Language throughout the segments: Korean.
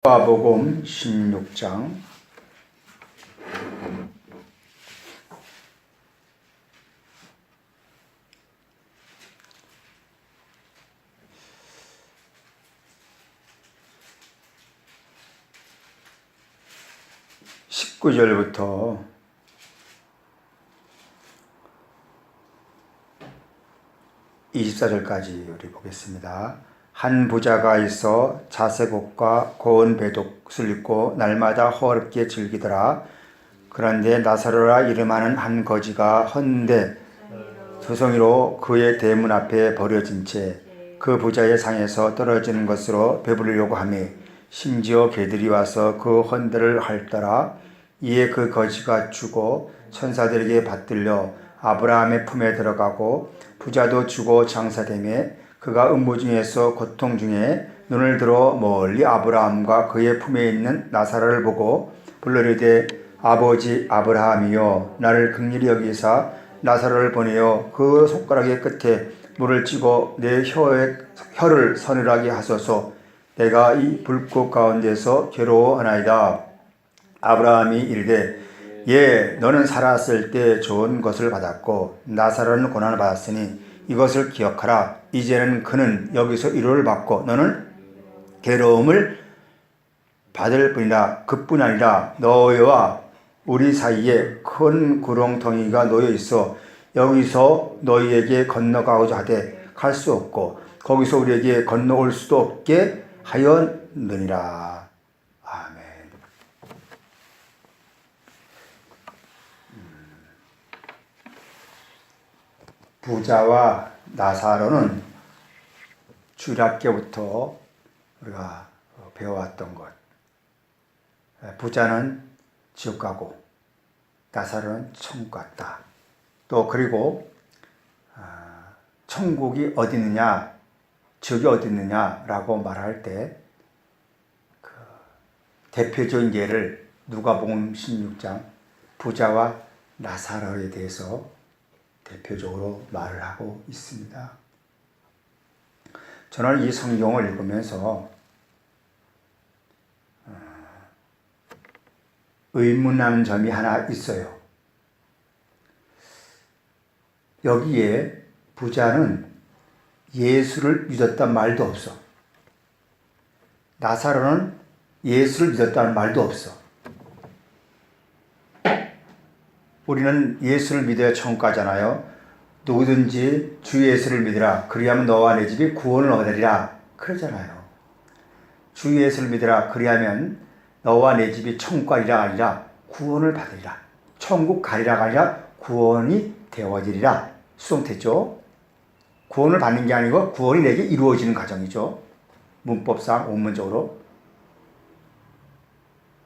누가복음 16장 19절부터 24절까지 우리 보겠습니다. 한 부자가 있어 자색옷과 고운 배옷을 입고 날마다 호화롭게 즐기더라. 그런데 나사로라 이름하는 한 거지가 헌데 조성이로 그의 대문 앞에 버려진 채 그 부자의 상에서 떨어지는 것으로 배부르려고 하며 심지어 개들이 와서 그 헌데를 핥더라. 이에 그 거지가 죽어 천사들에게 받들려 아브라함의 품에 들어가고 부자도 죽어 장사되매 그가 음부 중에서 고통 중에 눈을 들어 멀리 아브라함과 그의 품에 있는 나사로를 보고 불러이르되 아버지 아브라함이여 나를 긍휼히 여기사 나사로를 보내어 그 손가락의 끝에 물을 찌고 내 혀를 서늘하게 하소서. 내가 이 불꽃 가운데서 괴로워하나이다. 아브라함이 이르되 예 너는 살았을 때 좋은 것을 받았고 나사로는 고난을 받았으니 이것을 기억하라. 이제는 그는 여기서 위로를 받고 너는 괴로움을 받을 뿐이라. 그뿐 아니라 너희와 우리 사이에 큰 구렁텅이가 놓여 있어 여기서 너희에게 건너가고자 하되 갈 수 없고 거기서 우리에게 건너올 수도 없게 하였느니라. 아멘. 부자와 나사로는 주일학교부터 우리가 배워왔던 것. 부자는 지옥 가고 나사로는 천국 갔다. 또 그리고 천국이 어디 있느냐, 지옥이 어디 있느냐라고 말할 때 그 대표적인 예를 누가복음 16장 부자와 나사로에 대해서 대표적으로 말을 하고 있습니다. 저는 이 성경을 읽으면서 의문하는 점이 하나 있어요. 여기에 부자는 예수를 믿었단 말도 없어. 나사로는 예수를 믿었다는 말도 없어. 우리는 예수를 믿어야 천국 가잖아요. 누구든지 주 예수를 믿으라. 그리하면 너와 내 집이 구원을 얻으리라. 그러잖아요. 주 예수를 믿으라. 그리하면 너와 내 집이 천국 가리라 아니라 구원을 받으리라. 천국 가리라가 아니라 구원이 되어지리라. 수동태죠. 구원을 받는 게 아니고 구원이 내게 이루어지는 과정이죠. 문법상 원문적으로.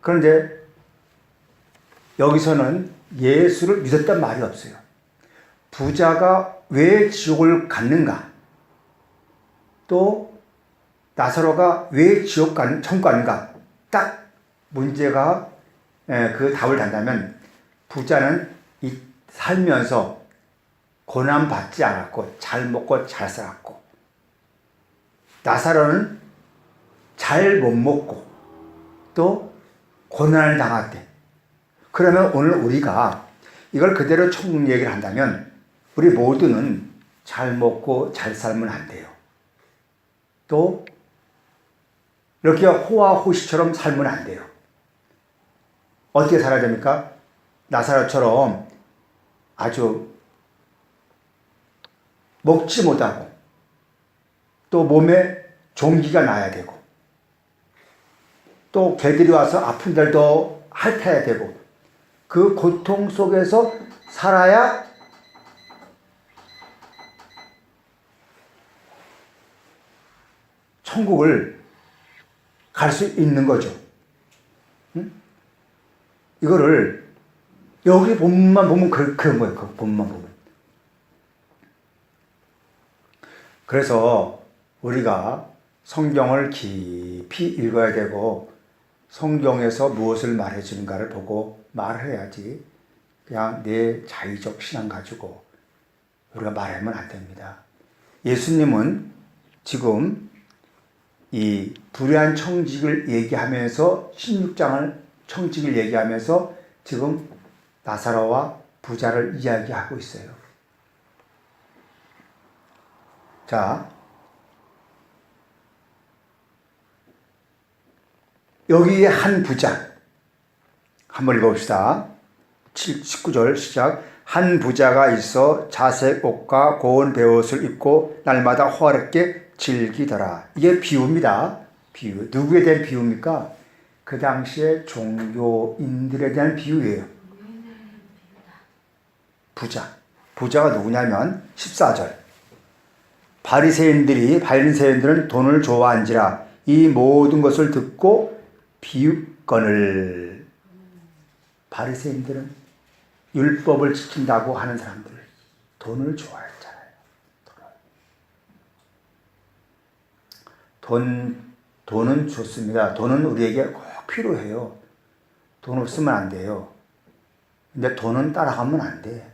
그런데 여기서는 예수를 믿었단 말이 없어요. 부자가 왜 지옥을 갔는가? 또 나사로가 왜 천국 갔는가? 딱 문제가 그 답을 단다면 부자는 살면서 고난받지 않았고 잘 먹고 잘 살았고 나사로는 잘 못 먹고 또 고난을 당했대. 그러면 오늘 우리가 이걸 그대로 천국 얘기를 한다면 우리 모두는 잘 먹고 잘 살면 안 돼요. 또 이렇게 호화호시처럼 살면 안 돼요. 어떻게 살아야 됩니까? 나사로처럼 아주 먹지 못하고 또 몸에 종기가 나야 되고 또 개들이 와서 아픈 데도 핥아야 되고 그 고통 속에서 살아야 천국을 갈 수 있는 거죠. 응? 이거를 여기 본문만 보면 그런 거예요. 그 본문만 보면. 그래서 우리가 성경을 깊이 읽어야 되고 성경에서 무엇을 말해주는가를 보고 말을 해야지 그냥 내 자의적 신앙 가지고 우리가 말하면 안 됩니다. 예수님은 지금 이 불의한 청직을 얘기하면서 16장을 청직을 얘기하면서 지금 나사로와 부자를 이야기하고 있어요. 자, 여기에 한 부자 한번 읽어봅시다. 19절 시작. 한 부자가 있어 자색 옷과 고운 베옷을 입고 날마다 호화롭게 즐기더라. 이게 비유입니다. 비유. 누구에 대한 비유입니까? 그 당시에 종교인들에 대한 비유예요. 부자. 부자가 누구냐면 14절. 바리새인들은 돈을 좋아한지라 이 모든 것을 듣고 비유건을. 바리새인들은 율법을 지킨다고 하는 사람들, 돈을 좋아했잖아요. 돈은 좋습니다. 돈은 우리에게 꼭 필요해요. 돈 없으면 안 돼요. 근데 돈은 따라가면 안 돼.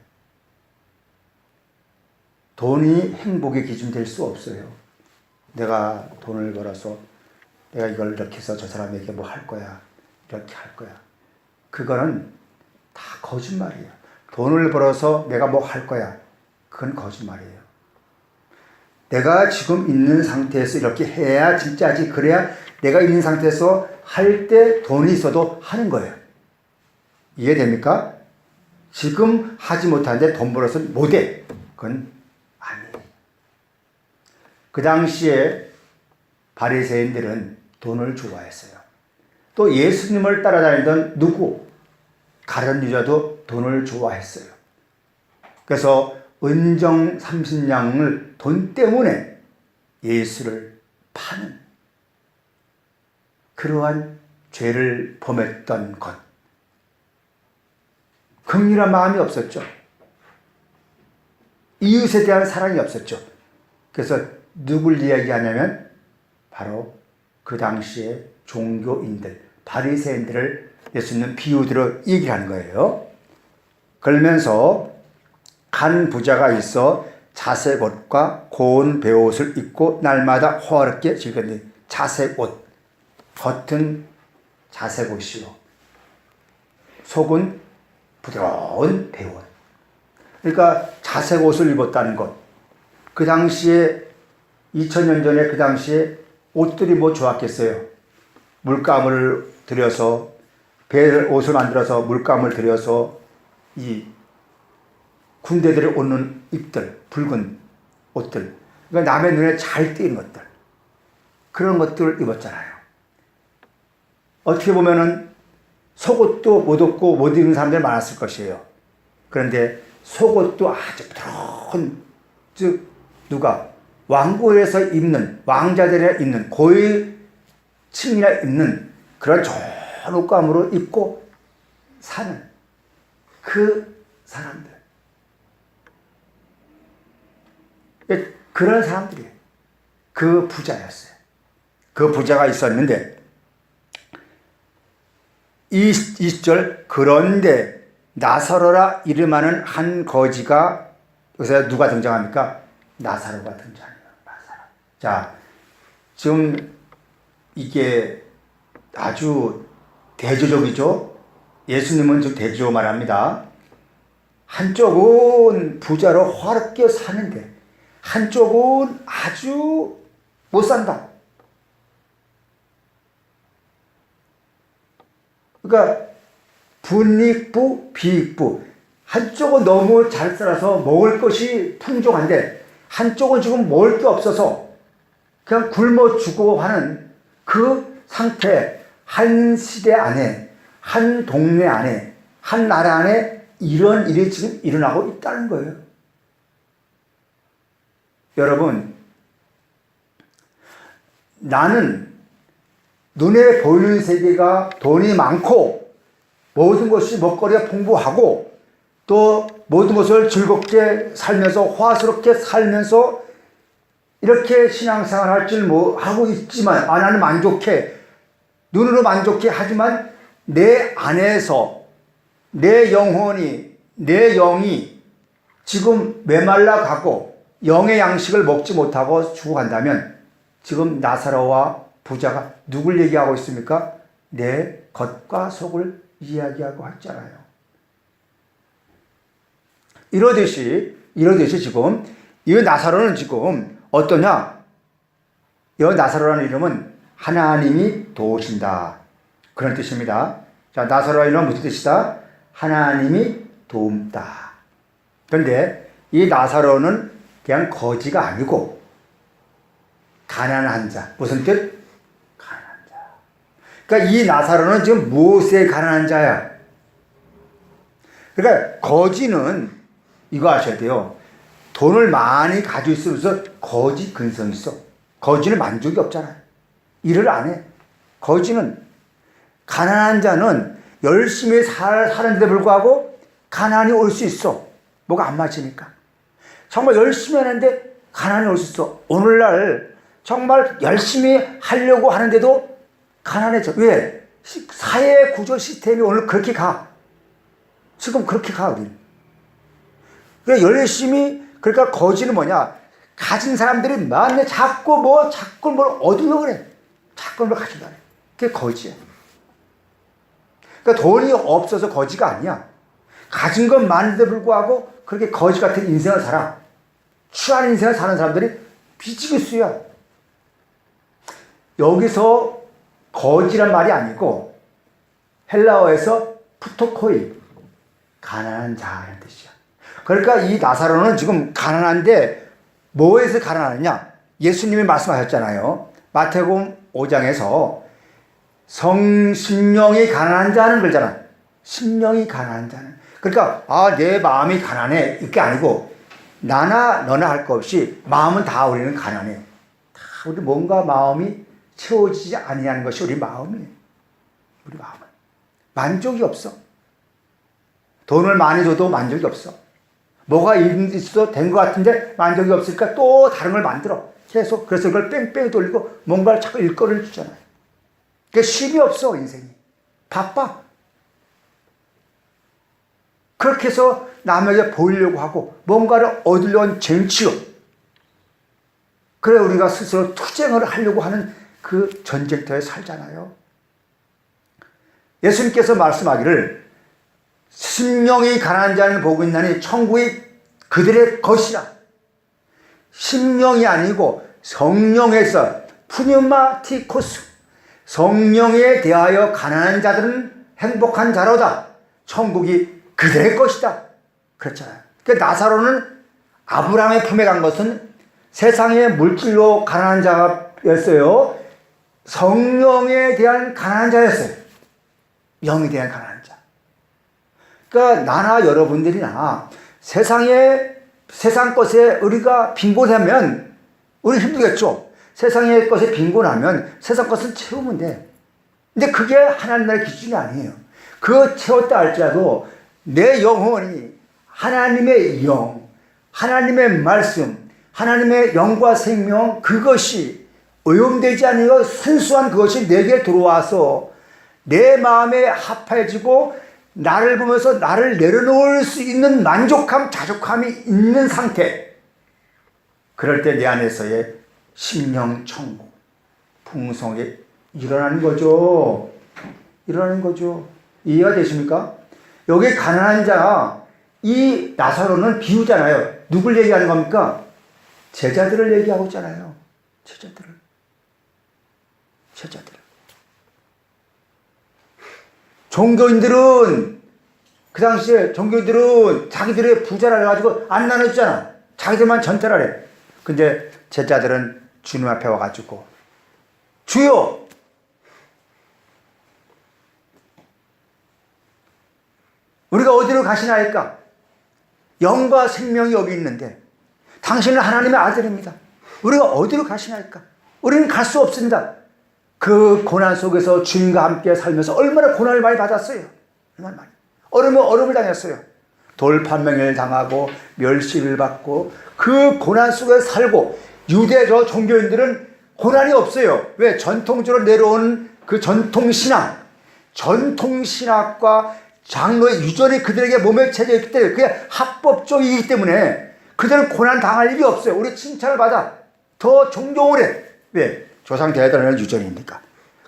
돈이 행복의 기준 될 수 없어요. 내가 돈을 벌어서 내가 이걸 이렇게 해서 저 사람에게 뭐 할 거야. 이렇게 할 거야. 그거는 다 거짓말이에요. 돈을 벌어서 내가 뭐 할 거야. 그건 거짓말이에요. 내가 지금 있는 상태에서 이렇게 해야 진짜지. 그래야 내가 있는 상태에서 할 때 돈이 있어도 하는 거예요. 이해됩니까? 지금 하지 못하는데 돈 벌어서 못해. 그건 아니에요. 그 당시에 바리새인들은 돈을 좋아했어요. 또 예수님을 따라다니던 누구? 가룟 유다도 돈을 좋아했어요. 그래서 은정 30냥을 돈 때문에 예수를 파는 그러한 죄를 범했던 것. 긍휼한 마음이 없었죠. 이웃에 대한 사랑이 없었죠. 그래서 누굴 이야기하냐면 바로 그 당시에 종교인들, 바리새인들을 예수님은 비유대로 얘기를 하는 거예요. 그러면서 한 부자가 있어 자색 옷과 고운 베옷을 입고 날마다 호화롭게 즐겼는데, 자색 옷, 겉은 자색 옷이요, 속은 부드러운 베옷. 그러니까 자색 옷을 입었다는 것. 그 당시에 2000년 전에 그 당시에 옷들이 뭐 좋았겠어요. 물감을 들여서 옷을 만들어서 물감을 들여서 이 군대들이 옷는 입들, 붉은 옷들, 그러니까 남의 눈에 잘 띄는 것들, 그런 것들을 입었잖아요. 어떻게 보면은 속옷도 못 입고 못 입는 사람들이 많았을 것이에요. 그런데 속옷도 아주 부드러운, 즉 누가 왕국에서 입는, 왕자들이 입는, 고위층이나 입는 그런 좋은 옷감으로 입고 사는 그 사람들, 그런 사람들이에요. 그 부자였어요. 그 부자가 있었는데 20절, 그런데 나사로라 이름하는 한 거지가, 여기서 누가 등장합니까? 나사로가 등장해요. 나사로. 자, 지금 이게 아주 대조적이죠. 예수님은 지금 대조 말합니다. 한쪽은 부자로 화롭게 사는데 한쪽은 아주 못 산다. 그러니까 분익부, 비익부. 한쪽은 너무 잘 살아서 먹을 것이 풍족한데 한쪽은 지금 먹을 게 없어서 그냥 굶어 죽고 하는 그 상태. 한 시대 안에, 한 동네 안에, 한 나라 안에 이런 일이 지금 일어나고 있다는 거예요. 여러분, 나는 눈에 보이는 세계가 돈이 많고 모든 것이 먹거리가 풍부하고 또 모든 것을 즐겁게 살면서 화스럽게 살면서 이렇게 신앙생활 할 줄 하고 있지만, 나는 만족해. 눈으로 만족해. 하지만 내 안에서 내 영혼이, 내 영이 지금 메말라 가고 영의 양식을 먹지 못하고 죽어간다면 지금 나사로와 부자가 누굴 얘기하고 있습니까? 내 겉과 속을 이야기하고 했잖아요. 이러듯이 지금 이 나사로는 지금 어떠냐? 이 나사로라는 이름은 하나님이 도우신다, 그런 뜻입니다. 자, 나사로라는 이름은 무슨 뜻이다? 하나님이 도움다. 그런데 이 나사로는 그냥 거지가 아니고 가난한 자. 무슨 뜻? 가난한 자. 그러니까 이 나사로는 지금 무엇에 가난한 자야? 그러니까 거지는 이거 아셔야 돼요. 돈을 많이 가지고 있으면서 거지 근성이 있어. 거지는 만족이 없잖아요. 일을 안 해. 거지는, 가난한 자는 열심히 사는데 불구하고 가난이 올 수 있어. 뭐가 안 맞으니까. 정말 열심히 하는데 가난이 올 수 있어. 오늘날 정말 열심히 하려고 하는데도 가난해져. 왜? 사회 구조 시스템이 오늘 그렇게 가. 지금 그렇게 가, 우리. 그러니까 열심히, 그러니까 거지는 뭐냐? 가진 사람들이 많네. 자꾸 뭘 얻으려고 그래. 자꾸 뭘 가지려고 그래. 그게 거지야. 그러니까 돈이 없어서 거지가 아니야. 가진 건 많은데 불구하고 그렇게 거지 같은 인생을 살아. 추한 인생을 사는 사람들이 비즈니스야. 여기서 거지란 말이 아니고 헬라어에서 푸토코이, 가난한 자라는 뜻이야. 그러니까 이 나사로는 지금 가난한데 뭐에서 가난하느냐? 예수님이 말씀하셨잖아요. 마태복음 5장에서 심령이 가난한 자는 그러잖아. 심령이 가난한 자는. 그러니까 내 마음이 가난해, 이게 아니고 나나 너나 할 것 없이 마음은 다 우리는 가난해. 다 우리 뭔가 마음이 채워지지 아니하는 것이 우리 마음이에요. 우리 마음은 만족이 없어. 돈을 많이 줘도 만족이 없어. 뭐가 있어도 된 것 같은데 만족이 없으니까 또 다른 걸 만들어. 계속. 그래서 그걸 뺑뺑 돌리고 뭔가를 자꾸 일거리를 주잖아요. 그러니까 쉼이 없어, 인생이. 바빠. 그렇게 해서 남에게 보이려고 하고 뭔가를 얻으려는 쟁취로. 그래 우리가 스스로 투쟁을 하려고 하는 그 전쟁터에 살잖아요. 예수님께서 말씀하기를 심령이 가난한 자는 복이 있나니 천국이 그들의 것이라. 심령이 아니고 성령에서 푸뉴마티코스, 성령에 대하여 가난한 자들은 행복한 자로다. 천국이 그들의 것이다. 그렇잖아요. 그러니까 나사로는 아브라함의 품에 간 것은 세상의 물질로 가난한 자였어요. 성령에 대한 가난한 자였어요. 영에 대한 가난한 자. 그러니까 나나 여러분들이나 세상 것에 우리가 빈곤하면 우리 힘들겠죠. 세상의 것에 빈곤하면 세상 것은 채우면 돼. 근데 그게 하나님 나라의 기준이 아니에요. 그거 채웠다 할지라도 내 영혼이 하나님의 영, 하나님의 말씀, 하나님의 영과 생명, 그것이 오염되지 않으여 순수한 그것이 내게 들어와서 내 마음에 합해지고 나를 보면서 나를 내려놓을 수 있는 만족함, 자족함이 있는 상태. 그럴 때 내 안에서의 심령 천국, 풍성이 일어나는 거죠. 일어나는 거죠. 이해가 되십니까? 여기 가난한 자, 이 나사로는 비유잖아요. 누굴 얘기하는 겁니까? 제자들을 얘기하고 있잖아요. 제자들을. 종교인들은, 그 당시에 종교인들은 자기들의 부자를 해가지고 안 나눠주잖아. 자기들만 전달을 해. 근데 제자들은 주님 앞에 와가지고, 주여! 우리가 어디로 가시나이까? 영과 생명이 여기 있는데 당신은 하나님의 아들입니다. 우리가 어디로 가시나이까? 우리는 갈 수 없습니다. 그 고난 속에서 주님과 함께 살면서 얼마나 고난을 많이 받았어요. 얼마나 많이. 얼음을 당했어요. 돌판명을 당하고 멸시를 받고 그 고난 속에 살고, 유대 종교인들은 고난이 없어요. 왜? 전통적으로 내려온 그 전통신학과 장로의 유전이 그들에게 몸에 채져 있기 때문에, 그게 합법적이기 때문에 그들은 고난 당할 일이 없어요. 우리 칭찬을 받아 더 존경을 해. 왜? 조상 대대로는 유전이니까.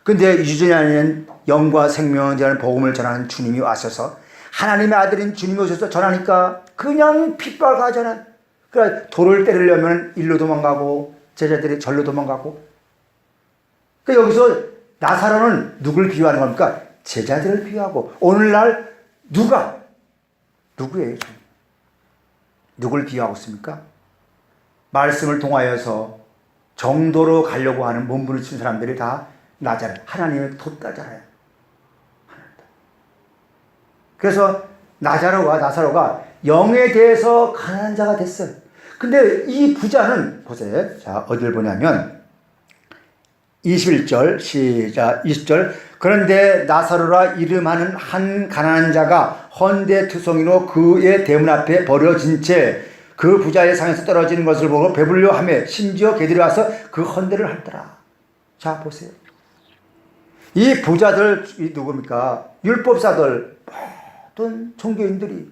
근데 유전이 아닌 영과 생명에 대한 복음을 전하는 주님이 와셔서 하나님의 아들인 주님이 오셔서 전하니까 그냥 핏발 가잖아. 그러니까 돌을 때리려면 일로 도망가고 제자들이 절로 도망가고. 그러니까 여기서 나사로는 누굴 비유하는 겁니까? 제자들을 비유하고. 오늘날 누구예요? 누굴 비유하고 있습니까? 말씀을 통하여서 정도로 가려고 하는 몸부림치는 사람들이 다 나자라. 하나님의 돋다잖아요. 그래서 나사로가 영에 대해서 가난한 자가 됐어요. 근데 이 부자는 보세요. 자, 어딜 보냐면 21절 시작 20절 그런데 나사로라 이름하는 한 가난한 자가 헌데 투성이로 그의 대문 앞에 버려진 채 그 부자의 상에서 떨어지는 것을 보고 배불려 하며 심지어 개들이 와서 그 헌데를 핥더라. 자 보세요. 이 부자들 누굽니까? 율법사들 모든 종교인들이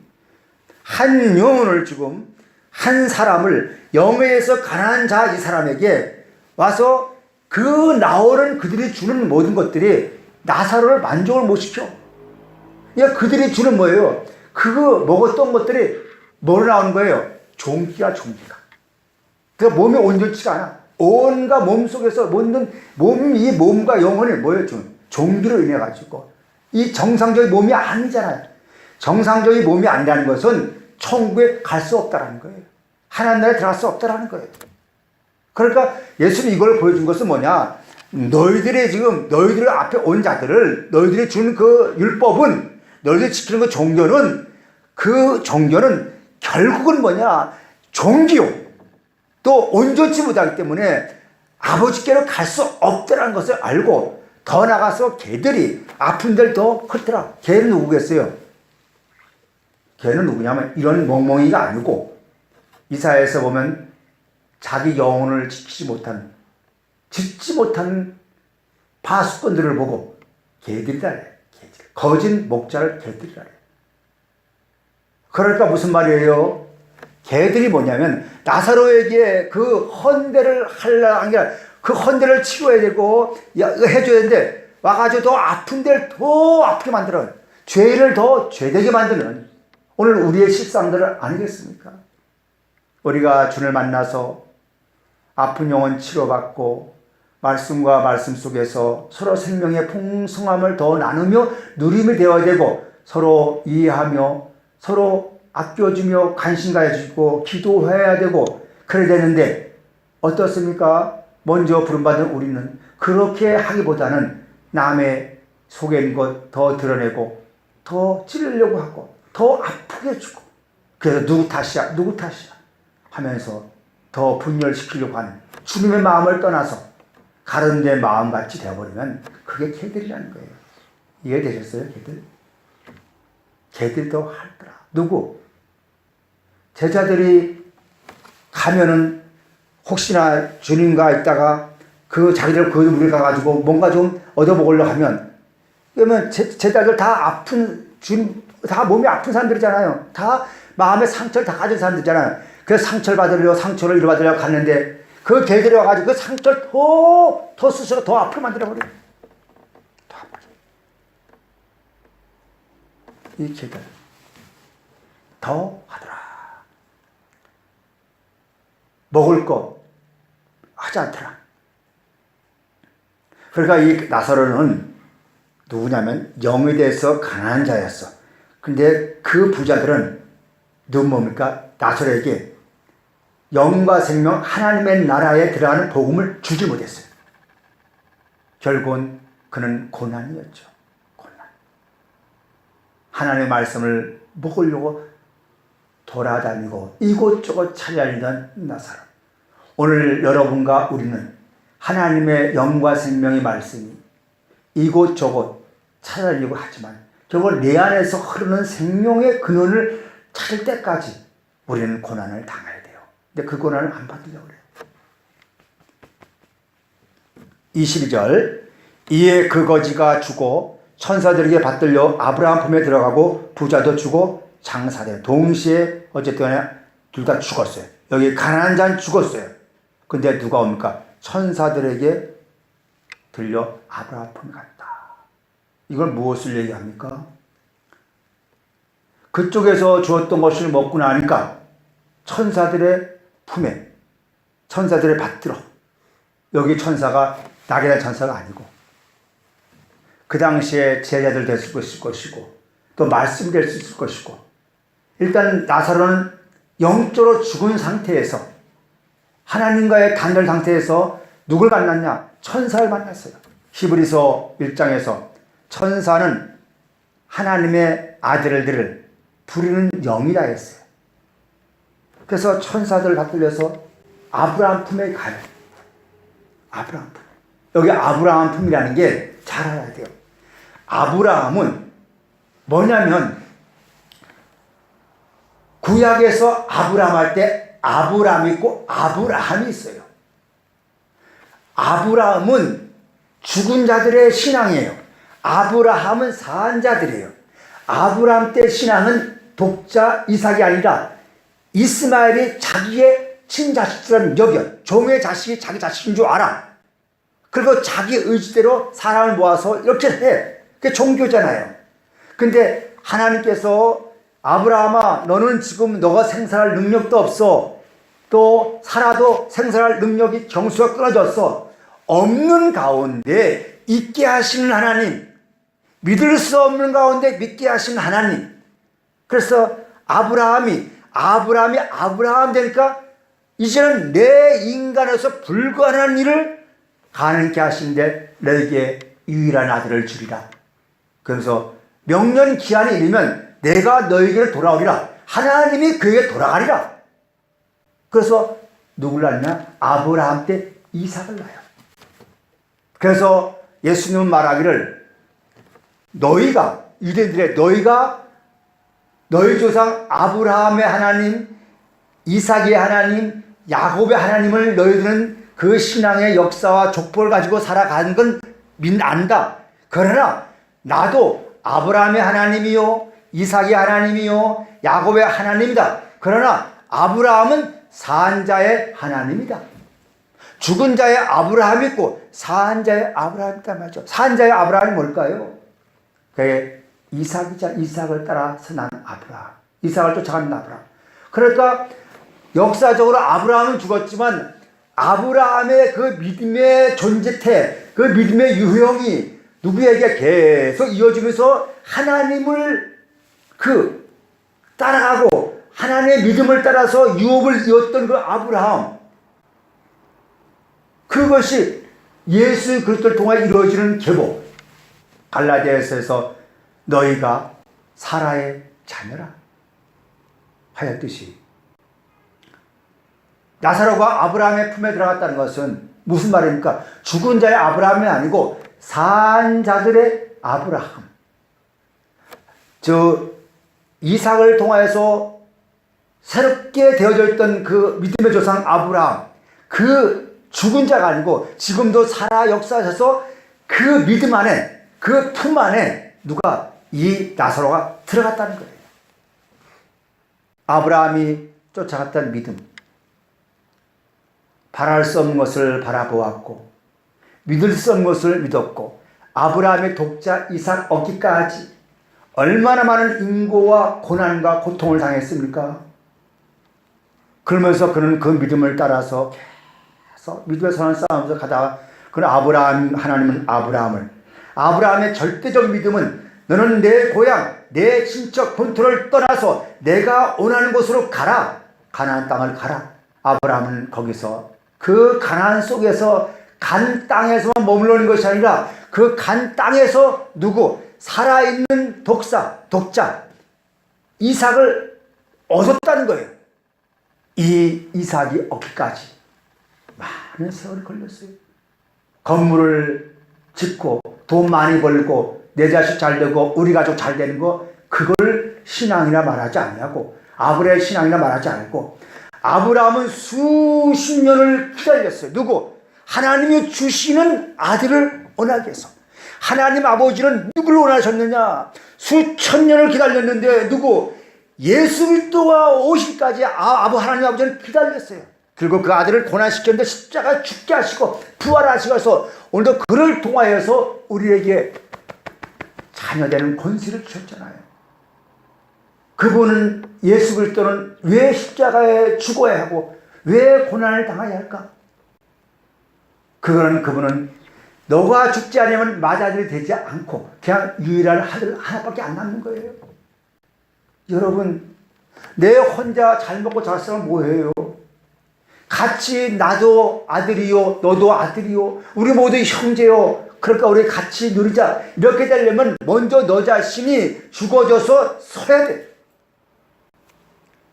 한 영혼을 지금 한 사람을 영에서 가난한 자 이 사람에게 와서 그 나오는 그들이 주는 모든 것들이 나사로를 만족을 못 시켜. 그러니까 그들이 주는 뭐예요? 그거 먹었던 것들이 뭐로 나오는 거예요? 종기가. 그러니까 몸이 온전치가 않아. 온갖 몸속에서 모든 이 몸과 영혼이 뭐예요? 종기로 인해 가지고 이 정상적인 몸이 아니잖아요. 정상적인 몸이 아니라는 것은 천국에 갈 수 없다라는 거예요. 하나님 나라에 들어갈 수 없다라는 거예요. 그러니까 예수님이 이걸 보여준 것은 뭐냐? 너희들 앞에 온 자들을 너희들이 주는 그 율법은 너희들이 지키는 그 종교는 결국은 뭐냐? 종기요. 또 온전치 못하기 때문에 아버지께로 갈 수 없다는 것을 알고 더 나가서 개들이 아픈 데를 더 컸더라. 개는 누구겠어요? 개는 누구냐면 이런 멍멍이가 아니고 이사야에서 보면 자기 영혼을 짓지 못한 파수꾼들을 보고 개들이라 그래. 거짓 목자를 개들이라 그래. 그러니까 무슨 말이에요? 개들이 뭐냐면 나사로에게 그 헌대를 하려는 게 아니라 그 헌대를 치료해야 되고 해줘야 되는데 와가지고 더 아픈 데를 더 아프게 만들어. 죄를 더 죄되게 만드는 오늘 우리의 실상들을 아니겠습니까? 우리가 주를 만나서 아픈 영혼 치료받고 말씀과 말씀 속에서 서로 생명의 풍성함을 더 나누며 누림이 되어야 되고 서로 이해하며 서로 아껴주며 관심 가져주고 기도해야 되고 그래야 되는데 어떻습니까? 먼저 부름받은 우리는 그렇게 하기보다는 남의 속에 있는 것 더 드러내고 더 찌르려고 하고 더 아프게 주고 그래서 누구 탓이야 하면서 더 분열시키려고 하는 주님의 마음을 떠나서 가른데 마음같이 되어버리면 그게 개들이라는 거예요. 이해되셨어요? 개들도 하더라. 누구? 제자들이 가면은 혹시나 주님과 있다가 그 자기들 그 무리 가가지고 뭔가 좀 얻어먹으려고 하면 그러면 제자들 다 다 몸이 아픈 사람들이잖아요. 다 마음의 상처를 다 가진 사람들이잖아요. 그래서 상처를 위로받으려고 갔는데 그 개들이 와가지고 그 상처를 더 스스로 더 아프게 만들어버려요. 더 아프게. 이 개들 더 하더라. 먹을 거 하지 않더라. 그러니까 이 나사로는 누구냐면 영에 대해서 가난한 자였어. 근데 그 부자들은 뭡니까? 나사로에게 영과 생명 하나님의 나라에 들어가는 복음을 주지 못했어요. 결국은 그는 고난이었죠. 고난. 하나님의 말씀을 먹으려고 돌아다니고 이곳저곳 찾아다니던 나사로. 오늘 여러분과 우리는 하나님의 영과 생명의 말씀이 이곳저곳 찾아다니고 하지만 결국 내 안에서 흐르는 생명의 근원을 찾을 때까지 우리는 고난을 당해야 돼요. 근데 그 고난을 안 받으려고 그래요. 22절 이에 그 거지가 죽고 천사들에게 받들려 아브라함 품에 들어가고 부자도 죽고 장사돼요. 동시에 어쨌든 둘 다 죽었어요. 여기 가난한 자는 죽었어요. 근데 누가 옵니까? 천사들에게 들려 아브라함 품에 갔다. 이걸 무엇을 얘기합니까? 그쪽에서 주었던 것을 먹고 나니까 천사들의 품에, 천사들의 받들어. 여기 천사가 나게다 천사가 아니고 그 당시에 제자들 될 수 있을 것이고 또 말씀이 될 수 있을 것이고, 일단 나사로는 영적으로 죽은 상태에서 하나님과의 단절 상태에서 누굴 만났냐? 천사를 만났어요. 히브리서 1장에서 천사는 하나님의 아들들을 부르는 영이라 했어요. 그래서 천사들을 받들려서 아브라함 품에 가요. 아브라함 품. 여기 아브라함 품이라는 게 잘 알아야 돼요. 아브라함은 뭐냐면 구약에서 아브라함 할 때 아브라함이 있고 아브라함이 있어요. 아브라함은 죽은 자들의 신앙이에요. 아브라함은 산 자들이에요. 아브라함 때 신앙은 독자 이삭이 아니라 이스마엘이 자기의 친자식처럼 여겨. 종의 자식이 자기 자식인 줄 알아. 그리고 자기 의지대로 사람을 모아서 이렇게 해. 그게 종교잖아요. 근데 하나님께서 아브라함아, 너는 지금 너가 생산할 능력도 없어. 또 살아도 생산할 능력이 경수가 끊어졌어. 없는 가운데 있게 하시는 하나님, 믿을 수 없는 가운데 믿게 하시는 하나님. 그래서 아브라함이 아브라함 되니까 이제는 내 인간에서 불가능한 일을 가능케 하시는데 너에게 유일한 아들을 주리라. 그래서 명년 기한이 이르면 내가 너에게 돌아오리라. 하나님이 그에게 돌아가리라. 그래서 누굴 낳냐? 아브라함 때 이삭을 낳아요. 그래서 예수님은 말하기를 너희가, 유대인들의 너희가 너희 조상 아브라함의 하나님, 이삭의 하나님, 야곱의 하나님을 너희들은 그 신앙의 역사와 족보를 가지고 살아가는 건 안다. 그러나 나도 아브라함의 하나님이요, 이삭의 하나님이요, 야곱의 하나님이다. 그러나 아브라함은 산 자의 하나님이다. 죽은 자의 아브라함이 있고 산 자의 아브라함이 있단 말이죠. 산 자의 아브라함이 뭘까요? 그게 이삭이자 이삭을 따라서 난 아브라함. 이삭을 쫓아가는 아브라함. 그러니까 역사적으로 아브라함은 죽었지만 아브라함의 그 믿음의 존재태, 그 믿음의 유형이 누구에게 계속 이어지면서 하나님을 따라가고 하나님의 믿음을 따라서 유업을 이었던 그 아브라함, 그것이 예수 그리스도를 통해 이루어지는 계보. 갈라디아서에서 너희가 사라의 자녀라 하였듯이 나사로가 아브라함의 품에 들어갔다는 것은 무슨 말입니까? 죽은 자의 아브라함이 아니고 산 자들의 아브라함. 이삭을 통하여서 새롭게 되어져 있던 그 믿음의 조상 아브라함, 그 죽은 자가 아니고 지금도 살아 역사하셔서 그 믿음 안에, 그 품 안에 누가, 이 나사로가 들어갔다는 거예요. 아브라함이 쫓아갔던 믿음, 바랄 수 없는 것을 바라보았고 믿을 수 없는 것을 믿었고 아브라함의 독자 이삭 얻기까지 얼마나 많은 인고와 고난과 고통을 당했습니까? 그러면서 그는 그 믿음을 따라서 계속 믿음의 선을 쌓으면서 가다가 그 하나님은 아브라함의 절대적 믿음은 너는 내 고향, 내 친척 본토를 떠나서 내가 원하는 곳으로 가라. 가나안 땅을 가라. 아브라함은 거기서 그 가나안 속에서 간 땅에서만 머물러는 것이 아니라 그 간 땅에서 살아있는 독자 이삭을 얻었다는 거예요. 이 이삭이 얻기까지 많은 세월이 걸렸어요. 건물을 짓고 돈 많이 벌고 내 자식 잘 되고 우리 가족 잘 되는 거, 그걸 신앙이라 말하지 않냐고. 아브라함의 신앙이라 말하지 않고 아브라함은 수십 년을 기다렸어요. 하나님이 주시는 아들을 원하기 위해서. 하나님 아버지는 누구를 원하셨느냐? 수천 년을 기다렸는데 예수 그리스도가 오실까지 하나님 아버지는 기다렸어요. 그리고 그 아들을 고난시켰는데 십자가 죽게 하시고 부활하시고서 오늘도 그를 통하여서 우리에게 자녀되는 권세를 주셨잖아요. 그분은 예수 그리스도는 왜 십자가에 죽어야 하고 왜 고난을 당해야 할까? 그분은 너가 죽지 않으면 맏아들이 되지 않고 그냥 유일한 아들 하나밖에 안 남는 거예요. 여러분, 내 혼자 잘 먹고 잘 살면 뭐예요? 같이 나도 아들이요 너도 아들이요 우리 모두 형제요. 그러니까 우리 같이 누리자. 이렇게 되려면 먼저 너 자신이 죽어져서 서야 돼.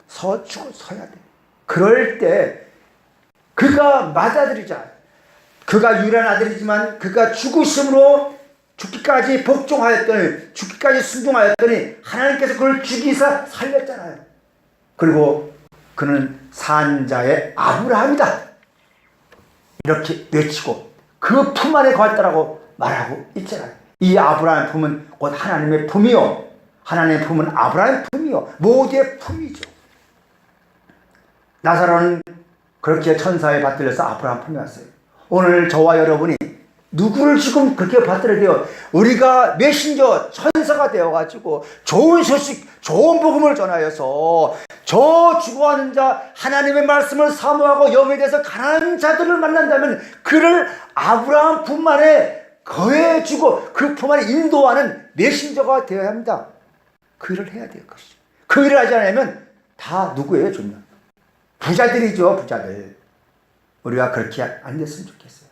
서야 돼. 그럴 때 그가 맏아들이자. 그가 유일한 아들이지만 그가 죽으심으로 죽기까지 복종하였더니 죽기까지 순종하였더니 하나님께서 그를 죽이사 살렸잖아요. 그리고 그는 산자의 아브라함이다 이렇게 외치고 그 품 안에 거했다라고 말하고 있잖아요. 이 아브라함의 품은 곧 하나님의 품이요 하나님의 품은 아브라함의 품이요 모두의 품이죠. 나사로는 그렇게 천사에 받들려서 아브라함 품이 왔어요. 오늘 저와 여러분이 누구를 지금 그렇게 받들어야 돼요? 우리가 메신저 천사가 되어가지고 좋은 소식, 좋은 복음을 전하여서 저 죽어가는 자 하나님의 말씀을 사모하고 영에 대해서 가난한 자들을 만난다면 그를 아브라함 품 안에 거해주고 그 품 안에 인도하는 메신저가 되어야 합니다. 그 일을 해야 될 것이죠. 그 일을 하지 않으면 다 누구예요? 존나 부자들이죠. 부자들. 우리가 그렇게 안 됐으면 좋겠어요.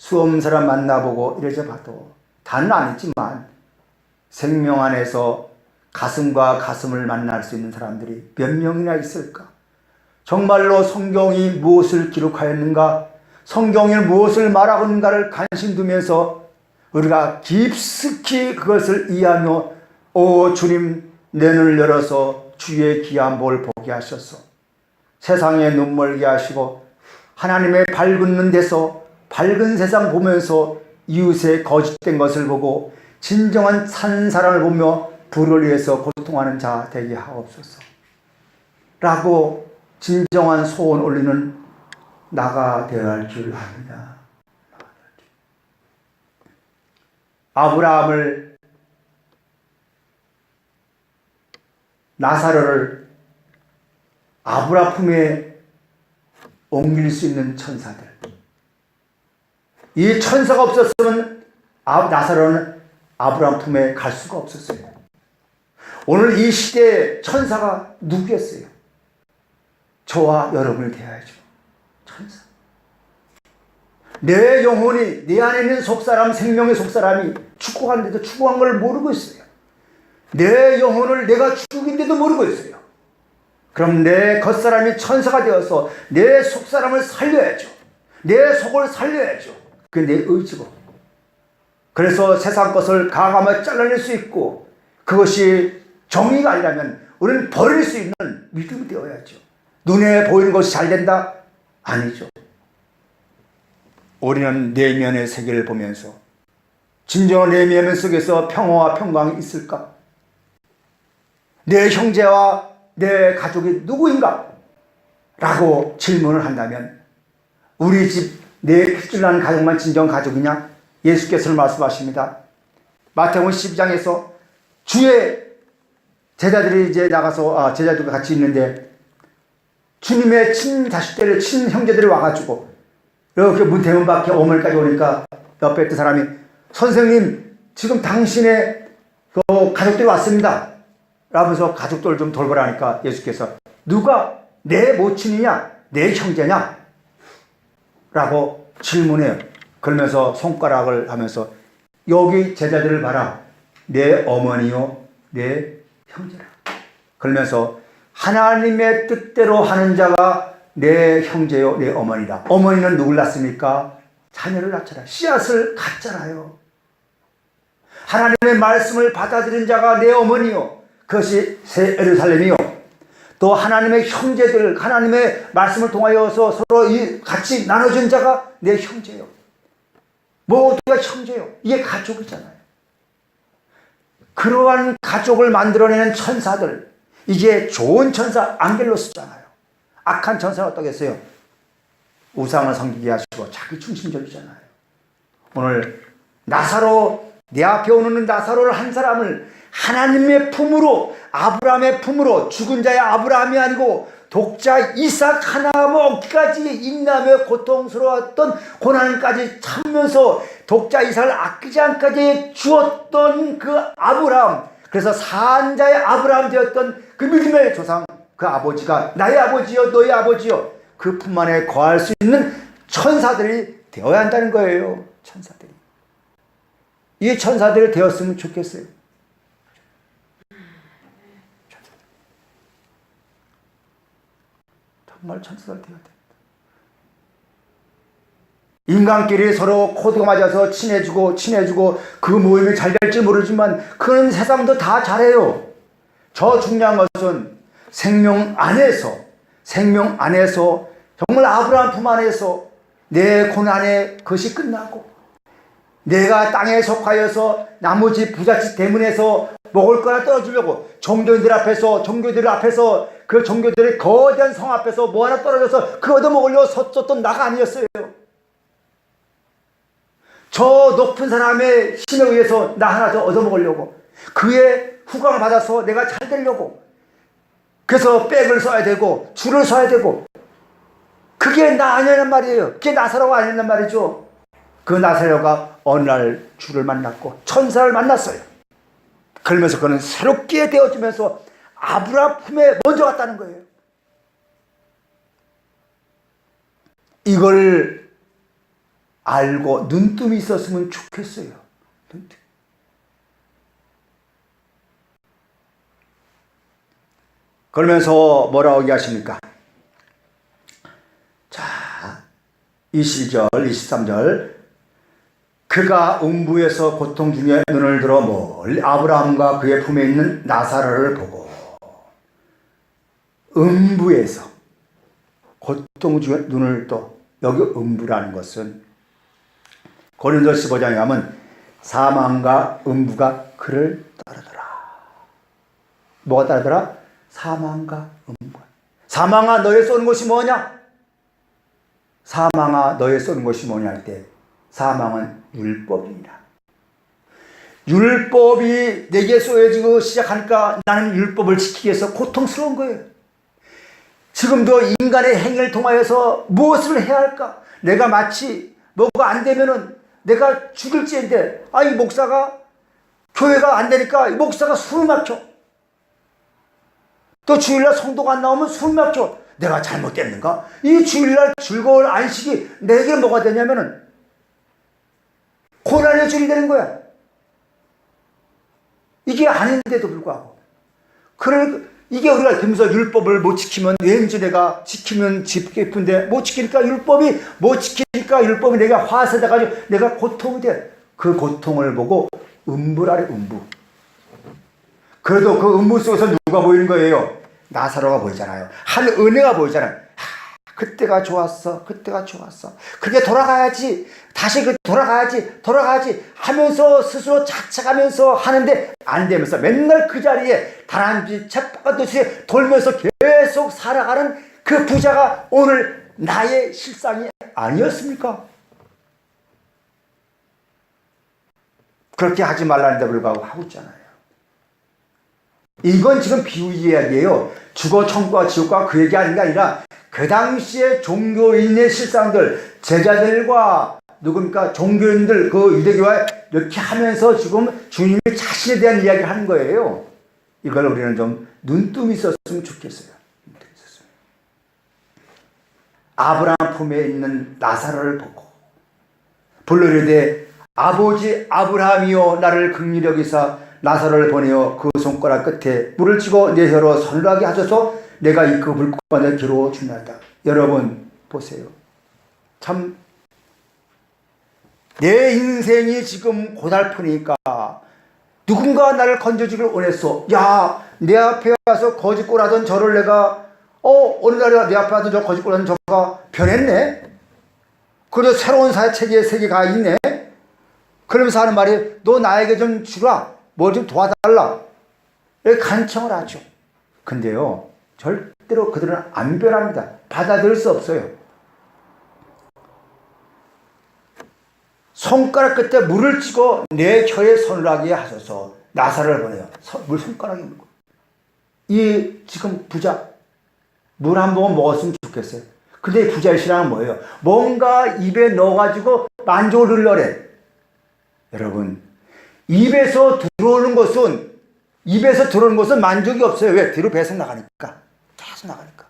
수험사람 만나보고 이러져 봐도 다는 아니지만 생명 안에서 가슴과 가슴을 만날 수 있는 사람들이 몇 명이나 있을까? 정말로 성경이 무엇을 기록하였는가? 성경이 무엇을 말하고 있는가를 관심 두면서 우리가 깊숙이 그것을 이해하며 오 주님 내 눈을 열어서 주의 귀한 볼 보게 하셔서 세상에 눈멀게 하시고 하나님의 밝은 데서 밝은 세상 보면서 이웃의 거짓된 것을 보고 진정한 산 사랑을 보며 불을 위해서 고통하는 자 되게 하옵소서 라고 진정한 소원 올리는 나가 되어야 할 줄 압니다. 아브라함을 나사로를 아브라함 품에 옮길 수 있는 천사들. 이 천사가 없었으면 나사로는 아브라함 품에 갈 수가 없었어요. 오늘 이 시대의 천사가 누구겠어요? 저와 여러분이 되어야죠. 천사. 내 영혼이 내 안에 있는 속사람, 생명의 속사람이 축복하는데도 축복한 걸 모르고 있어요. 내 영혼을 내가 죽인데도 모르고 있어요. 그럼 내 겉사람이 천사가 되어서 내 속사람을 살려야죠. 내 속을 살려야죠. 그게 내 의지고. 그래서 세상 것을 가감하여 잘라낼 수 있고 그것이 정의가 아니라면 우리는 버릴 수 있는 믿음이 되어야죠. 눈에 보이는 것이 잘 된다? 아니죠. 우리는 내면의 세계를 보면서 진정한 내면 속에서 평화와 평강이 있을까? 내 형제와 내 가족이 누구인가? 라고 질문을 한다면 우리 집 내 핏줄나는 가족만 진정 가족이냐? 예수께서는 말씀하십니다. 마태복음 12장에서 주의 제자들이 이제 나가서 제자들과 같이 있는데 주님의 친자식들을 친형제들이 와가지고 이렇게 문대문 밖에 오물까지 오니까 옆에 있던 사람이 선생님 지금 당신의 그 가족들이 왔습니다 라면서 가족들을 좀 돌보라니까 예수께서 누가 내 모친이냐 내 형제냐 라고 질문해요. 그러면서 손가락을 하면서 여기 제자들을 봐라 내 어머니요 내 형제라. 그러면서 하나님의 뜻대로 하는 자가 내 형제요 내 어머니라. 어머니는 누굴 낳습니까? 자녀를 낳잖아요. 씨앗을 갖잖아요. 하나님의 말씀을 받아들인 자가 내 어머니요 그것이 새 예루살렘이요 또 하나님의 형제들 하나님의 말씀을 통하여서 서로 같이 나눠준 자가 내 형제요 모두가 형제요. 이게 가족이잖아요. 그러한 가족을 만들어내는 천사들 이제 좋은 천사 안겔로스잖아요. 악한 천사는 어떠겠어요? 우상을 섬기게 하시고 자기 중심적이잖아요. 오늘 나사로, 내 앞에 오는 나사로를 한 사람을 하나님의 품으로, 아브라함의 품으로, 죽은 자의 아브라함이 아니고 독자 이삭 하나 먹기까지 인내하며 고통스러웠던 고난까지 참으면서 독자 이삭을 아끼지 않기까지 주었던 그 아브라함, 그래서 산자의 아브라함 되었던 그 믿음의 조상, 그 아버지가 나의 아버지요 너의 아버지요, 그 품 안에 거할 수 있는 천사들이 되어야 한다는 거예요. 천사들이. 이 천사들이 되었으면 좋겠어요. 정말 천사들 되어야 됩니다. 인간끼리 서로 코드가 맞아서 친해지고 그 모임이 잘 될지 모르지만 그런 세상도 다 잘해요. 저 중요한 것은 생명 안에서 정말 아브라함 품 안에서 내 고난의 것이 끝나고, 내가 땅에 속하여서 나머지 부잣집 대문에서 먹을 거나 떨어지려고 종교인들 앞에서 그 종교들의 거대한 성 앞에서 뭐 하나 떨어져서 그 얻어먹으려고 섰던 나가 아니었어요. 저 높은 사람의 신에 의해서 나 하나 더 얻어먹으려고, 그의 후광을 받아서 내가 잘 되려고, 그래서 백을 써야 되고 줄을 서야 되고, 그게 나 아니란 말이에요. 그게 나사로가 아니란 말이죠. 그 나사로가 어느 날 주를 만났고 천사를 만났어요. 그러면서 그는 새롭게 되어지면서 아브라함 품에 먼저 갔다는 거예요. 이걸 알고 눈뜸이 있었으면 좋겠어요. 눈뜸. 그러면서 뭐라고 얘기하십니까? 자, 22절, 23절. 그가 음부에서 고통 중에 눈을 들어 멀리 아브라함과 그의 품에 있는 나사로를 보고, 음부에서 고통 중에 눈을 떠, 여기 음부라는 것은 고린도서 15장에 가면 사망과 음부가 그를 따르더라. 뭐가 따르더라? 사망과 음부가. 사망아 너의 쏘는 것이 뭐냐? 사망아 너의 쏘는 것이 뭐냐 할 때 사망은 율법이니라. 율법이 내게 쏘여지고 시작하니까 나는 율법을 지키기 위해서 고통스러운 거예요. 지금도 인간의 행위를 통하여서 무엇을 해야 할까? 내가 마치 뭐가 안 되면은 내가 죽을지인데, 이 목사가 교회가 안 되니까 이 목사가 숨을 막혀. 또 주일날 성도가 안 나오면 숨을 막혀. 내가 잘못됐는가? 이 주일날 즐거울 안식이 내게 뭐가 되냐면은 고난의 줄이 되는 거야. 이게 아닌데도 불구하고. 이게 우리가 그러면서 율법을 못 지키면, 왠지 내가 지키면 깊은데 못 지키니까 율법이 내가 화세돼가지고 내가 고통이 돼. 그 고통을 보고 음부라래, 음부. 그래도 그 음부 속에서 누가 보이는 거예요? 나사로가 보이잖아요. 한 은혜가 보이잖아요. 그때가 좋았어. 그게 돌아가야지. 다시 돌아가야지 하면서 스스로 자책하면서 하는데 안 되면서 맨날 그 자리에 다람쥐 쳇바퀴 돌면서 계속 살아가는 그 부자가 오늘 나의 실상이 아니었습니까? 그렇게 하지 말라는데 불구하고 하고 있잖아요. 이건 지금 비유 이야기예요. 주거 천국과 지옥과 그 얘기 아닌 게 아니라 그 당시에 종교인의 실상들, 제자들과 누굽니까? 종교인들, 그 유대교와 이렇게 하면서 지금 주님이 자신에 대한 이야기를 하는 거예요. 이걸 우리는 좀 눈뜸이 있었으면 좋겠어요. 아브라함 품에 있는 나사로를 보고 불러 이르되 아버지 아브라함이여 나를 긍휼히 여기사 나사로를 보내어 그 손가락 끝에 물을 치고 내 혀로 서늘하게 하셔서 내가 이 그 불꽃에 기로 죽나이다. 여러분 보세요. 참 내 인생이 지금 고달프니까 누군가 나를 건져주길 원했어. 야, 내 앞에 와서 거짓골하던 저를 내가 어느 날에 내 앞에 와서 저 거짓골하던 저가 변했네. 그래서 새로운 사회체계의 세계가 있네. 그러면서 하는 말이 너 나에게 좀 주라. 뭘 좀 도와달라. 이렇게 간청을 하죠. 근데요 절대로 그들은 안 변합니다. 받아들일 수 없어요. 손가락 끝에 물을 치고 내 혀에 손을 하게 하소서. 나사로를 보내요. 물 손가락에 물고. 이 지금 부자 물 한 모금 먹었으면 좋겠어요. 근데 이 부자의 신앙은 뭐예요? 뭔가 입에 넣어가지고 만족을 누리려래. 여러분, 입에서 들어오는 것은 만족이 없어요. 왜? 뒤로 배서 나가니까. 계속 나가니까.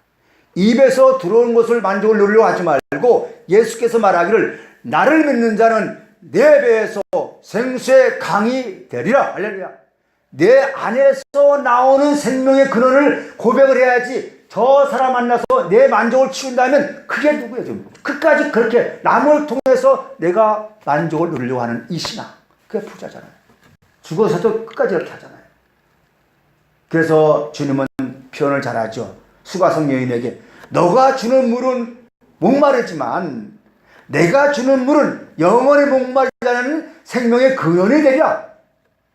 입에서 들어오는 것을 만족을 누리려고 하지 말고 예수께서 말하기를 나를 믿는 자는 내 배에서 생수의 강이 되리라. 할렐루야. 내 안에서 나오는 생명의 근원을 고백을 해야지. 저 사람 만나서 내 만족을 치운다면 그게 누구예요? 좀 끝까지 그렇게 남을 통해서 내가 만족을 누리려고 하는 이 신앙, 그게 부자잖아요. 죽어서도 끝까지 이렇게 하잖아요. 그래서 주님은 표현을 잘하죠. 수가성 여인에게 너가 주는 물은 목마르지만 내가 주는 물은 영원히 목마르지 않은 생명의 근원이 되리라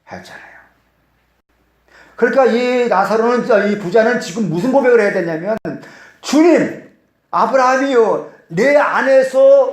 하잖아요. 그러니까 이 나사로는, 이 부자는 지금 무슨 고백을 해야 되냐면, 주님, 아브라함이요, 내 안에서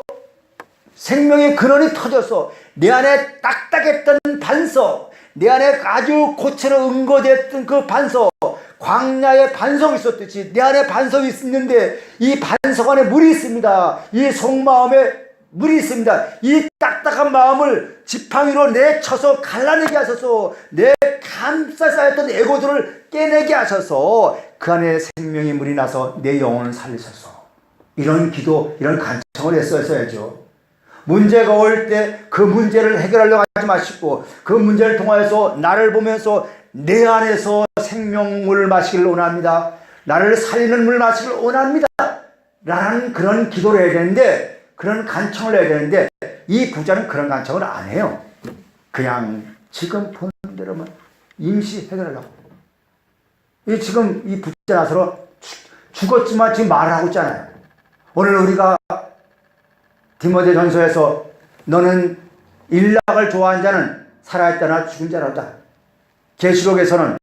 생명의 근원이 터져서 내 안에 딱딱했던 반석, 내 안에 아주 고체로 응고됐던 그 반석, 광야에 반석이 있었듯이 내 안에 반석이 있는데 이 반석 안에 물이 있습니다. 이 속마음에 물이 있습니다. 이 딱딱한 마음을 지팡이로 내쳐서 갈라내게 하셔서 내 감싸 쌓였던 에고들을 깨내게 하셔서 그 안에 생명의 물이 나서 내 영혼을 살리셔서, 이런 기도, 이런 간청을 했어야죠. 문제가 올 때 그 문제를 해결하려고 하지 마시고 그 문제를 통하여서 나를 보면서 내 안에서 생명물을 마시기를 원합니다. 나를 살리는 물을 마시기를 원합니다. 라는 그런 기도를 해야 되는데, 그런 간청을 해야 되는데, 이 부자는 그런 간청을 안 해요. 그냥 지금 보는 대로만 임시 해결하려고. 지금 이 부자 나서로 죽었지만 지금 말을 하고 있잖아요. 오늘 우리가 디모데전서에서 너는 일락을 좋아하는 자는 살아있다나 죽은 자로다. 계시록에서는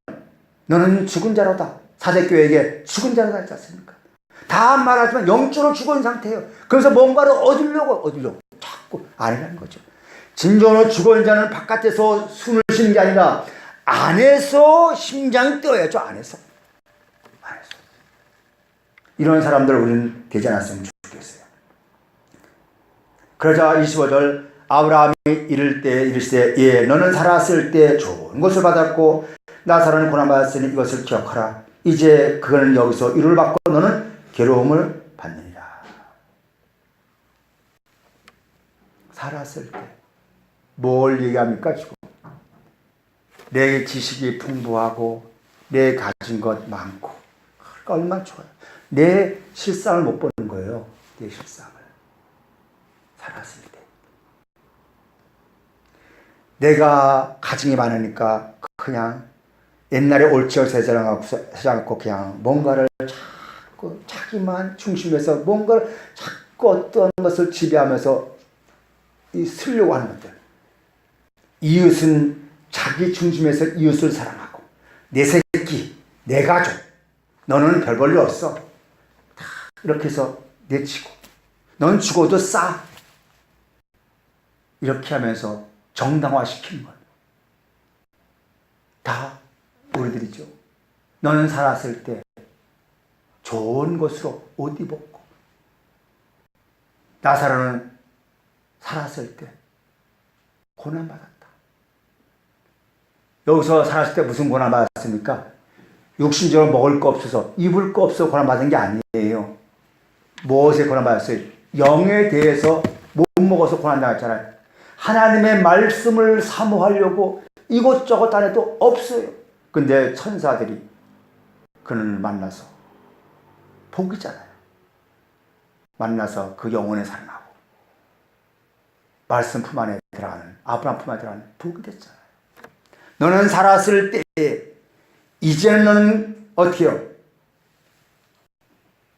너는 죽은 자로다. 사대교회에게 죽은 자로다 했지 않습니까? 다 말하지만 영적으로 죽은 상태예요. 그래서 뭔가를 얻으려고 자꾸 아니라는 거죠. 진정으로 죽은 자는 바깥에서 숨을 쉬는 게 아니라 안에서 심장이 뛰어야죠. 안에서. 이런 사람들 우리는 되지 않았으면 좋겠어요. 그러자 25절 아브라함이 이르시되 예 너는 살았을 때 좋은 것을 받았고 나사로는 고난받았으니 이것을 기억하라. 이제 그거는 여기서 위로를 받고 너는 괴로움을 받느니라. 살았을 때 뭘 얘기합니까 지금? 내 지식이 풍부하고 내 가진 것 많고 얼마나 좋아요. 내 실상을 못 보는 거예요. 내 실상을. 살았을 때 내가 가진 게 많으니까 그냥 옛날에 옳지어 세자랑하고 그냥 뭔가를 자꾸 자기만 중심에서 뭔가를 자꾸 어떤 것을 지배하면서 쓰려고 하는 것들. 이웃은 자기 중심에서 이웃을 사랑하고 내 새끼, 내 가족, 너는 별 볼일 없어. 다 이렇게 해서 내치고 넌 죽어도 싸. 이렇게 하면서 정당화시키는 것. 다 우리들이죠. 너는 살았을 때 좋은 것으로 옷 입었고 나사로는 살았을 때 고난받았다. 여기서 살았을 때 무슨 고난받았습니까? 육신적으로 먹을 거 없어서 입을 거 없어서 고난받은 게 아니에요. 무엇에 고난받았어요? 영에 대해서 못 먹어서 고난당했잖아요. 하나님의 말씀을 사모하려고 이곳저곳 안 해도 없어요. 근데 천사들이 그를 만나서 복이잖아요. 만나서 그 영혼에 살아나고 말씀 품 안에 들어가는, 아브라함 품 안에 들어가는 복이 됐잖아요. 너는 살았을 때 이제는 너는 어떻게 해요?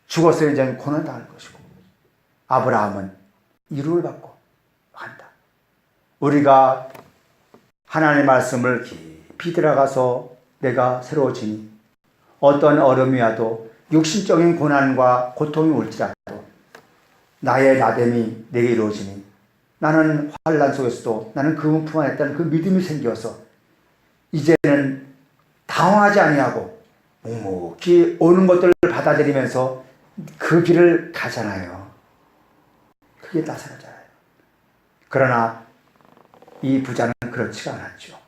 죽었을 이제는 고난당할 것이고 아브라함은 이루를 받고 간다. 우리가 하나님의 말씀을 깊이 들어가서 내가 새로워지니 어떤 어려움이 와도 육신적인 고난과 고통이 올지라도 나의 나됨이 내게 이루어지니 나는 환난 속에서도 나는 그분 품 안에 있다는 그 믿음이 생겨서 이제는 당황하지 아니하고 묵묵히 오는 것들을 받아들이면서 그 길을 가잖아요. 그게 나사로잖아요. 그러나 이 부자는 그렇지가 않았죠.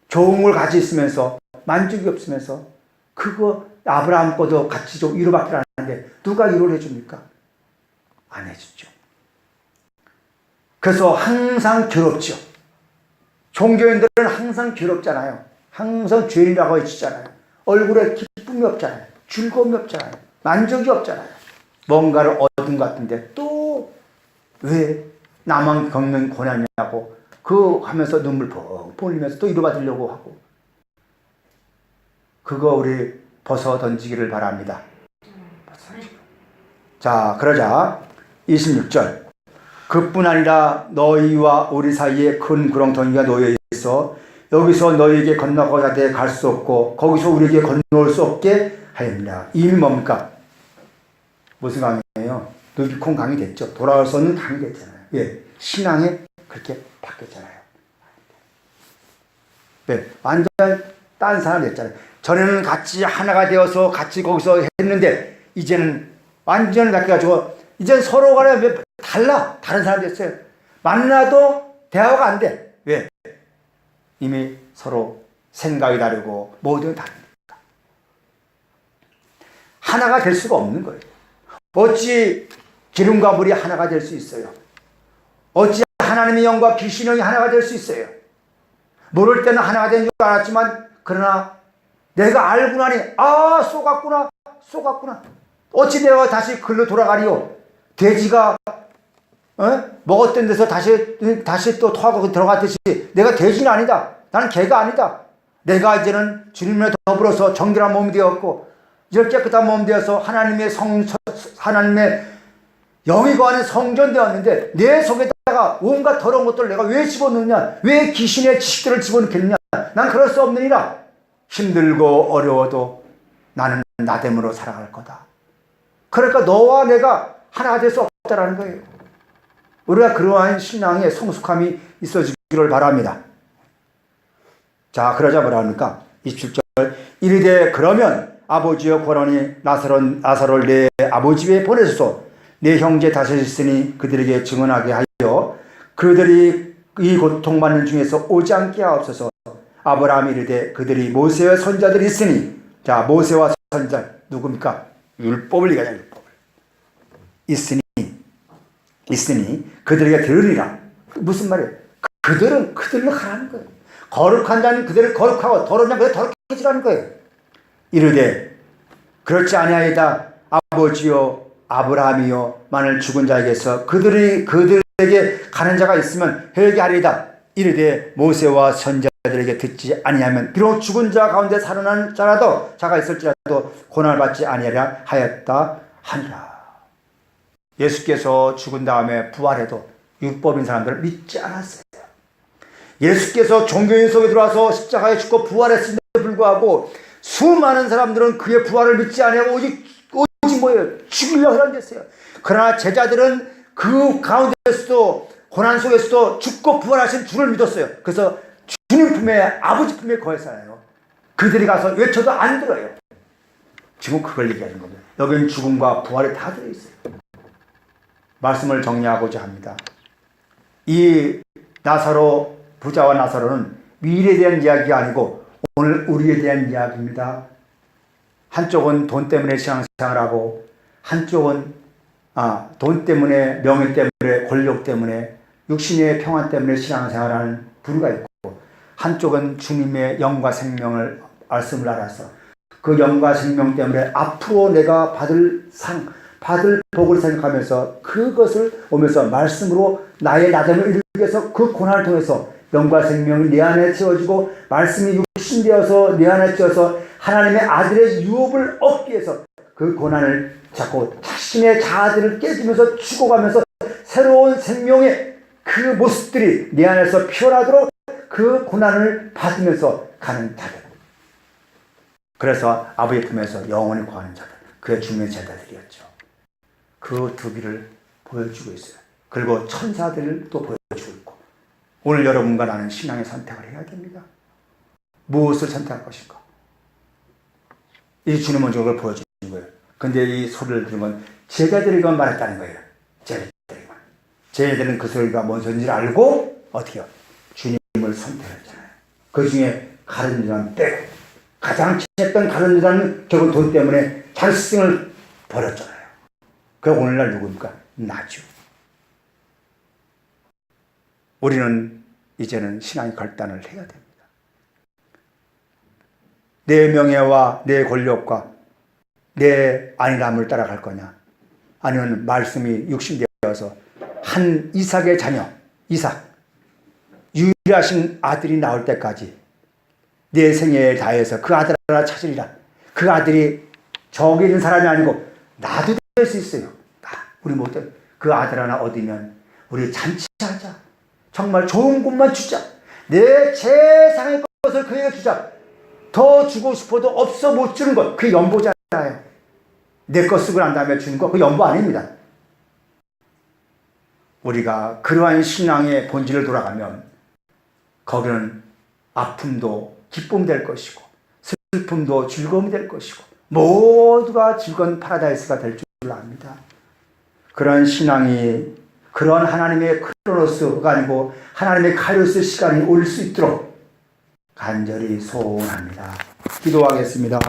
좋은 걸 가지고 있으면서 만족이 없으면서 그거 아브라함 거도 같이 좀 위로받기를 하는데 누가 위로를 해줍니까? 안 해주죠. 그래서 항상 괴롭죠. 종교인들은 항상 괴롭잖아요. 항상 죄인이라고 해주잖아요. 얼굴에 기쁨이 없잖아요. 즐거움이 없잖아요. 만족이 없잖아요. 뭔가를 얻은 것 같은데 또 왜 나만 겪는 고난이냐고 그 하면서 눈물 펑펑 흘리면서 또 위로받으려고 하고 그거 우리 벗어 던지기를 바랍니다. 자, 그러자 26절 그뿐 아니라 너희와 우리 사이에 큰 구렁텅이가 놓여 있어 여기서 너희에게 건너가되 갈 수 없고 거기서 우리에게 건너올 수 없게 하였느냐. 이미 뭡니까? 무슨 강이에요? 루비콘 강이 됐죠. 돌아올 수 없는 강이 됐잖아요. 예, 신앙에 그렇게 바뀌었잖아요. 네, 완전 딴 사람이 됐잖아요. 전에는 같이 하나가 되어서 같이 거기서 했는데 이제는 완전 바뀌어가지고 이제 서로 간에 달라. 다른 사람이 됐어요. 만나도 대화가 안 돼. 왜? 이미 서로 생각이 다르고 모든 다릅니다. 하나가 될 수가 없는 거예요. 어찌 기름과 물이 하나가 될 수 있어요? 어찌 하나님의 영과 귀신의 영이 하나가 될 수 있어요? 모를 때는 하나가 된 줄 알았지만 그러나 내가 알고 나니 쏘갔구나. 어찌 내가 다시 글로 돌아가리요? 돼지가 먹었던 데서 다시 또 토하고 들어갔듯이 내가 돼지는 아니다. 나는 개가 아니다. 내가 이제는 주님과 더불어서 정결한 몸이 되었고 이렇게 깨끗한 몸 되어서 하나님의 영이 거하는 성전 되었는데 내 속에다가 온갖 더러운 것들을 내가 왜 집어넣느냐? 왜 귀신의 지식들을 집어넣겠느냐? 난 그럴 수 없느니라. 힘들고 어려워도 나는 나됨으로 살아갈 거다. 그러니까 너와 내가 하나가 될 수 없다라는 거예요. 우리가 그러한 신앙의 성숙함이 있어지기를 바랍니다. 자, 그러자 뭐라 합니까? 27절 이르되 그러면 아버지여 고라니 나사로를 내 아버지 집에 보내소서. 내 형제 다섯이 있으니 그들에게 증언하게 하여 그들이 이 고통받는 중에서 오지 않게 하옵소서. 아브라함이 이르되 그들이 모세와 선자들이 있으니 자 모세와 선자 누굽니까? 율법을 얘기하잖아요. 율법을 있으니 그들에게 들으리라. 무슨 말이에요? 그들로 가라는 거예요. 거룩한 자는 그들을 거룩하고 더러운 자는 그들을 더럽혀지라는 거예요. 이르되 그렇지 아니하이다. 아버지요 아브라함이요 만일 죽은 자에게서 그들에게 가는 자가 있으면 회개하리이다. 이르되 모세와 선자들에게 듣지 아니하면 비록 죽은 자 가운데 살아난 자가 있을지라도 고난을 받지 아니하리라 하였다 하니라. 예수께서 죽은 다음에 부활해도 율법인 사람들을 믿지 않았어요. 예수께서 종교인 속에 들어와서 십자가에 죽고 부활했음에도 불구하고 수많은 사람들은 그의 부활을 믿지 아니하고 오직 뭐예요? 죽으려고 하는 됐어요. 그러나 제자들은 그 가운데서도 고난 속에서도 죽고 부활하신 주를 믿었어요. 그래서 주님 품에 아버지 품에 거했잖아요. 그들이 가서 외쳐도 안 들어요. 지금 그걸 얘기하는 겁니다. 여기는 죽음과 부활이 다 들어있어요. 말씀을 정리하고자 합니다. 이 나사로 부자와 나사로는 미래에 대한 이야기가 아니고 오늘 우리에 대한 이야기입니다. 한쪽은 돈 때문에 신앙생활하고 한쪽은 돈 때문에 명예 때문에 권력 때문에 육신의 평안 때문에 신앙생활하는 부류가 있고 한쪽은 주님의 영과 생명을 말씀을 알아서 그 영과 생명 때문에 앞으로 내가 받을 복을 생각하면서 그것을 오면서 말씀으로 나의 나됨을 이루기 위해서 그 고난을 통해서 영과 생명이 내 안에 채워지고 말씀이 육신되어서 내 안에 채워서 하나님의 아들의 유업을 얻기 위해서 그 고난을 자꾸 자신의 자아들을 깨지면서 죽어가면서 새로운 생명의 그 모습들이 내 안에서 피어나도록 그 고난을 받으면서 가는 자들. 그래서 아버지 품에서 영원히 거하는 자들. 그의 주님의 제자들이었죠. 그 두 길을 보여주고 있어요. 그리고 천사들도 보여주고 있고, 오늘 여러분과 나는 신앙의 선택을 해야 됩니다. 무엇을 선택할 것인가? 이 주님은 저걸 보여주는 거예요. 근데 이 소리를 들으면 제자들에게만 말했다는 거예요. 제자들에게만. 제자들은 그 소리가 뭔 소리인지 알고 어떻게 해요? 주님을 선택했잖아요. 그 중에 가룟 유다는 빼고, 가장 친했던 가룟 유다는 결국 돈 때문에 자기 스승을 버렸잖아요. 그 오늘날 누구입니까? 나죠. 우리는 이제는 신앙의 결단을 해야 됩니다. 내 명예와 내 권력과 내 안일함을 따라갈 거냐, 아니면 말씀이 육신되어서 한 이삭의 자녀, 이삭, 유일하신 아들이 나올 때까지 내 생애에 다해서 그 아들 하나 찾으리라. 그 아들이 저기 있는 사람이 아니고 나도 될 수 있어요. 우리 모두 그 아들 하나 얻으면 우리 잔치하자. 정말 좋은 것만 주자. 내 세상의 것을 그에게 주자. 더 주고 싶어도 없어 못 주는 것, 그게 연보잖아요. 내 것 쓰고 난 다음에 주는 것, 그게 연보 아닙니다. 우리가 그러한 신앙의 본질을 돌아가면 거기는 아픔도 기쁨 될 것이고, 슬픔도 즐거움이 될 것이고, 모두가 즐거운 파라다이스가 될 줄 압니다. 그런 신앙이, 그런 하나님의 크로노스가 아니고 하나님의 카이로스 시간이 올 수 있도록 간절히 소원합니다. 기도하겠습니다.